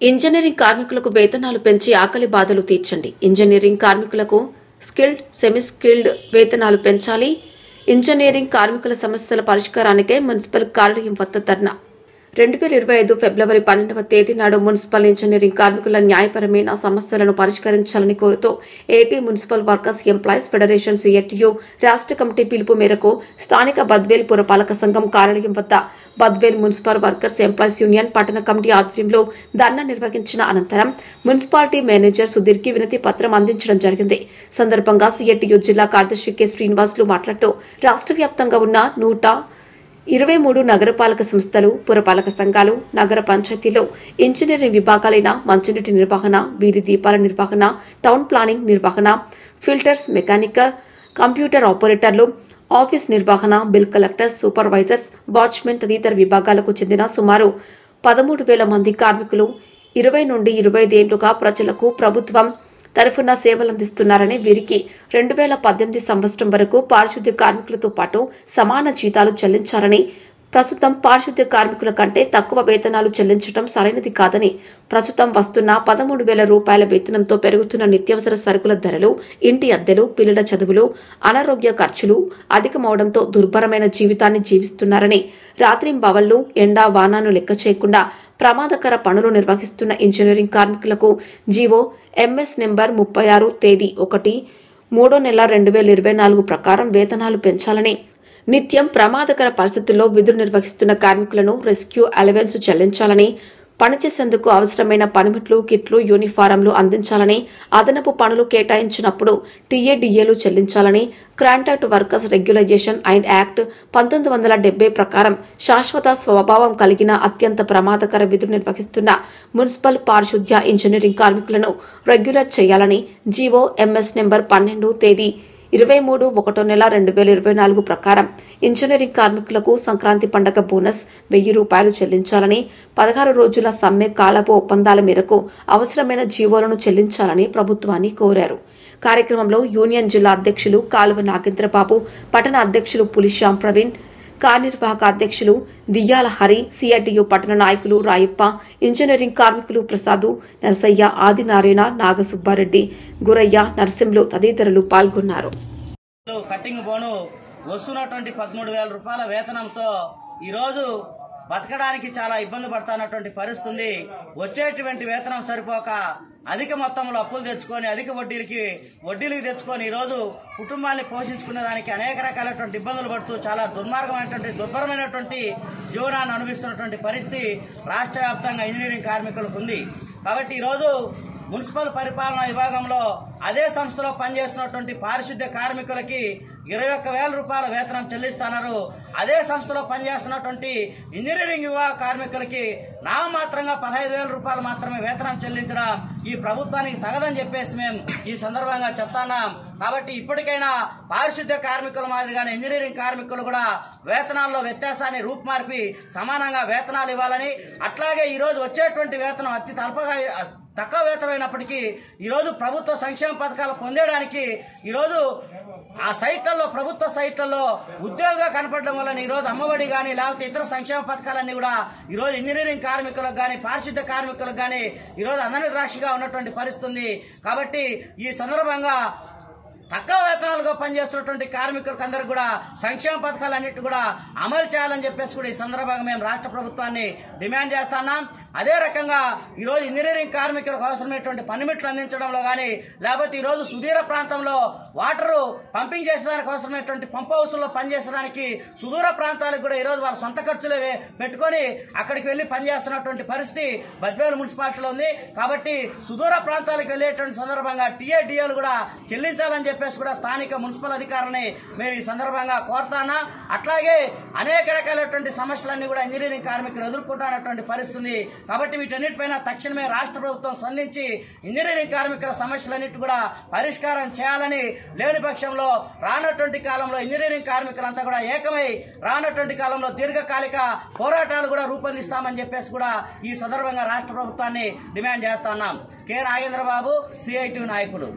Engineering కార్మికులకు వేతనాలు పెంచి ఆకలి బాధలు తీర్చండి. ఇంజనీరింగ్ కార్మికులకు స్కిల్డ్, సెమీ స్కిల్డ్ వేతనాలు పెంచాలి. ఇంజనీరింగ్ కార్మికుల సమస్యల పరిష్కారానికే మున్సిపల్ కార్యాలయం వద్ద ధర్నా. 2025 ఫిబ్రవరి 12వ తేదీ నాడు మున్సిపల్ ఇంజనీరింగ్ కార్మికుల న్యాయపరమైన సమస్యలను పరిష్కరించాలని కోరుతూ AP municipal workers employees federation CITU రాష్ట్ర కమిటీ పిలుపు మేరకు స్థానిక బద్వేల్ పురపాలక సంఘం కార్యాలయం వద్ద Badvel municipal workers employees union పట్టణ కమిటీ ఆధ్వర్యంలో ధర్నా నిర్వహించిన అనంతరం మున్సిపాలిటీ మేనేజర్ సుధీర్కి వినతి పత్రం అందించడం జరిగింది. సందర్భంగా సిఐటియు జిల్లా కార్యదర్శి కె శ్రీనివాసులు మాట్లాడుతూ రాష్ట్ర వ్యాప్తంగా ఉన్న 123 నగరపాలక సంస్థలు, పురపాలక సంఘాలు, నగర పంచాయతీలో ఇంజనీరింగ్ విభాగాలైన మంచినీటి నిర్వహణ, వీధి దీపాల నిర్వహణ, టౌన్ ప్లానింగ్ నిర్వహణ, ఫిల్టర్స్, మెకానికల్, కంప్యూటర్ ఆపరేటర్లు, ఆఫీస్ నిర్వహణ, బిల్ కలెక్టర్స్, సూపర్వైజర్స్, వాచ్మెన్ తదితర విభాగాలకు చెందిన సుమారు 13,000 మంది కార్మికులు 20 నుండి 25 ఏళ్లుగా ప్రజలకు ప్రభుత్వం తరఫున సేవలందిస్తున్నారని, వీరికి 2018 సంవత్సరం వరకు పారిశుద్ధ్య కార్మికులతో పాటు సమాన జీతాలు చెల్లించాలని, ప్రస్తుతం పారిశుద్ధ్య కార్మికుల కంటే తక్కువ వేతనాలు చెల్లించడం సరైనది కాదని, ప్రస్తుతం వస్తున్న 13,000 రూపాయల వేతనంతో పెరుగుతున్న నిత్యావసర సరుకుల ధరలు, ఇంటి అద్దెలు, పిల్లల చదువులు, అనారోగ్య ఖర్చులు అధికమవడంతో దుర్భరమైన జీవితాన్ని జీవిస్తున్నారని, రాత్రింబవళ్లు ఎండా వానాను లెక్క చేయకుండా ప్రమాదకర పనులు నిర్వహిస్తున్న ఇంజనీరింగ్ కార్మికులకు జీవో ఎంఎస్ నెంబర్ 36 తేదీ 1/3/2024 ప్రకారం వేతనాలు పెంచాలని, నిత్యం ప్రమాదకర పరిస్థితుల్లో విధులు నిర్వహిస్తున్న కార్మికులను రెస్క్యూ అలవెన్స్ చెల్లించాలని, పనిచేసేందుకు అవసరమైన పనిముట్లు, కిట్లు, యూనిఫారంలు అందించాలని, అదనపు పనులు కేటాయించినప్పుడు టీఏడీఏలు చెల్లించాలని, contract workers regularisation and act 1970 ప్రకారం శాశ్వత స్వభావం కలిగిన అత్యంత ప్రమాదకర విధులు నిర్వహిస్తున్న మున్సిపల్ పారిశుద్ధ్య ఇంజనీరింగ్ కార్మికులను రెగ్యులర్ చేయాలని, జీవో ఎంఎస్ నెంబర్ 12 తేదీ 23/1/2024 ప్రకారం ఇంజనీరింగ్ కార్మికులకు సంక్రాంతి పండుగ బోనస్ 1,000 రూపాయలు చెల్లించాలని, 16 రోజుల సమ్మె కాలపు ఒప్పందాల మేరకు అవసరమైన జీవోలను చెల్లించాలని ప్రభుత్వాన్ని కోరారు. కార్యక్రమంలో యూనియన్ జిల్లా అధ్యక్షులు కాలువ నాగేంద్రబాబు, పట్టణ అధ్యక్షులు పులిశ్యాం ప్రవీణ్, కార్యనిర్వాహక అధ్యక్షులు దియ్యాల హరి, సిఐటియు పట్టణ నాయకులు రాయప్ప, ఇంజనీరింగ్ కార్మికులు ప్రసాదు, నరసయ్య, ఆదినారాయణ, నాగసుబ్బారెడ్డి, గురయ్య, నరసింహులు తదితరులు పాల్గొన్నారు. కట్టింగ్ బోను వస్తున్నటువంటి 13,000 రూపాయల వేతనంతో ఈరోజు బతకడానికి చాలా ఇబ్బంది పడుతున్నటువంటి పరిస్థితి. వచ్చేటువంటి వేతనం సరిపోక అధిక మొత్తంలో అప్పులు తెచ్చుకొని అధిక వడ్డీలకు తెచ్చుకొని ఈరోజు కుటుంబాన్ని పోషించుకునే దానికి అనేక రకాలైనటువంటి ఇబ్బందులు పడుతూ చాలా దుర్భరమైనటువంటి జీవనాన్ని అనుభవిస్తున్నటువంటి పరిస్థితి రాష్ట్ర వ్యాప్తంగా ఇంజనీరింగ్ కార్మికులకు ఉంది. కాబట్టి ఈరోజు మున్సిపల్ పరిపాలనా విభాగంలో అదే సంస్థలో పనిచేస్తున్నటువంటి పారిశుద్ధ్య కార్మికులకి 21,000 రూపాయల వేతనం చెల్లిస్తున్నారు. అదే సంస్థలో పనిచేస్తున్నటువంటి ఇంజనీరింగ్ విభాగ కార్మికులకి నామమాత్రంగా 15,000 రూపాయలు మాత్రమే వేతనం చెల్లించడం ఈ ప్రభుత్వానికి తగదని చెప్పేసి మేము ఈ సందర్భంగా చెప్తున్నాం. కాబట్టి ఇప్పటికైనా పారిశుద్ధ్య కార్మికుల మాదిరిగానే ఇంజనీరింగ్ కార్మికులు కూడా వేతనాల్లో వ్యత్యాసాన్ని రూపుమార్పి సమానంగా వేతనాలు ఇవ్వాలని, అట్లాగే ఈరోజు వచ్చేటువంటి వేతనం అతి తక్కువ వేతనమైనప్పటికీ ఈరోజు ప్రభుత్వ సంక్షేమ పథకాలు పొందేయడానికి ఈరోజు ఆ సైట్లలో, ప్రభుత్వ సైట్లలో ఉద్యోగంగా కనపడడం వల్ల ఈరోజు అమ్మఒడి కానీ లేకపోతే ఇతర సంక్షేమ పథకాలన్నీ కూడా ఈరోజు ఇంజనీరింగ్ కార్మికులకు కానీ పారిశుద్ధ్య కార్మికులకు కానీ ఈరోజు అందని ద్రాక్షిగా ఉన్నటువంటి పరిస్థితి ఉంది. కాబట్టి ఈ సందర్భంగా తక్కువ వేతనాలుగా పనిచేస్తున్నటువంటి కార్మికులకు అందరికి కూడా సంక్షేమ పథకాలన్నిటి కూడా అమలు చేయాలని చెప్పేసి కూడా ఈ సందర్భంగా మేము రాష్ట్ర ప్రభుత్వాన్ని డిమాండ్ చేస్తున్నాం. అదే రకంగా ఈరోజు ఇంజనీరింగ్ కార్మికులకు అవసరమైనటువంటి పనిముట్లు అందించడంలో కానీ లేకపోతే ఈరోజు సుదూర ప్రాంతంలో వాటరు పంపింగ్ చేసేదానికి అవసరమైనటువంటి పంప్ హౌస్లో పనిచేసేదానికి సుదూర ప్రాంతాలకు కూడా ఈరోజు వాళ్ళ సొంత ఖర్చులు పెట్టుకొని అక్కడికి వెళ్లి పనిచేస్తున్నటువంటి పరిస్థితి బద్వేలు మున్సిపాలిటీలో ఉంది. కాబట్టి సుదూర ప్రాంతాలకు వెళ్లేటువంటి సందర్భంగా టీఏడీఏలు కూడా చెల్లించాలని చెప్పేసి కూడా స్థానిక మున్సిపల్ అధికారులని మేము ఈ సందర్భంగా కోరుతానా. అట్లాగే అనేక రకాలైనటువంటి సమస్యలన్నీ కూడా ఇంజనీరింగ్ కార్మికులు ఎదుర్కొంటున్నటువంటి పరిస్థితి. కాబట్టి వీటన్నిటిపైన తక్షణమే రాష్ట్ర ప్రభుత్వం స్పందించి ఇంజనీరింగ్ కార్మికుల సమస్యలన్నిటి కూడా పరిష్కారం చేయాలని, లేని పక్షంలో రానటువంటి కాలంలో ఇంజనీరింగ్ కార్మికులంతా కూడా ఏకమై రానటువంటి కాలంలో దీర్ఘకాలిక పోరాటాలు కూడా రూపొందిస్తామని చెప్పేసి కూడా ఈ సందర్భంగా రాష్ట్ర ప్రభుత్వాన్ని డిమాండ్ చేస్తున్నాం. కె నాగేంద్రబాబు, సిఐటియు నాయకులు.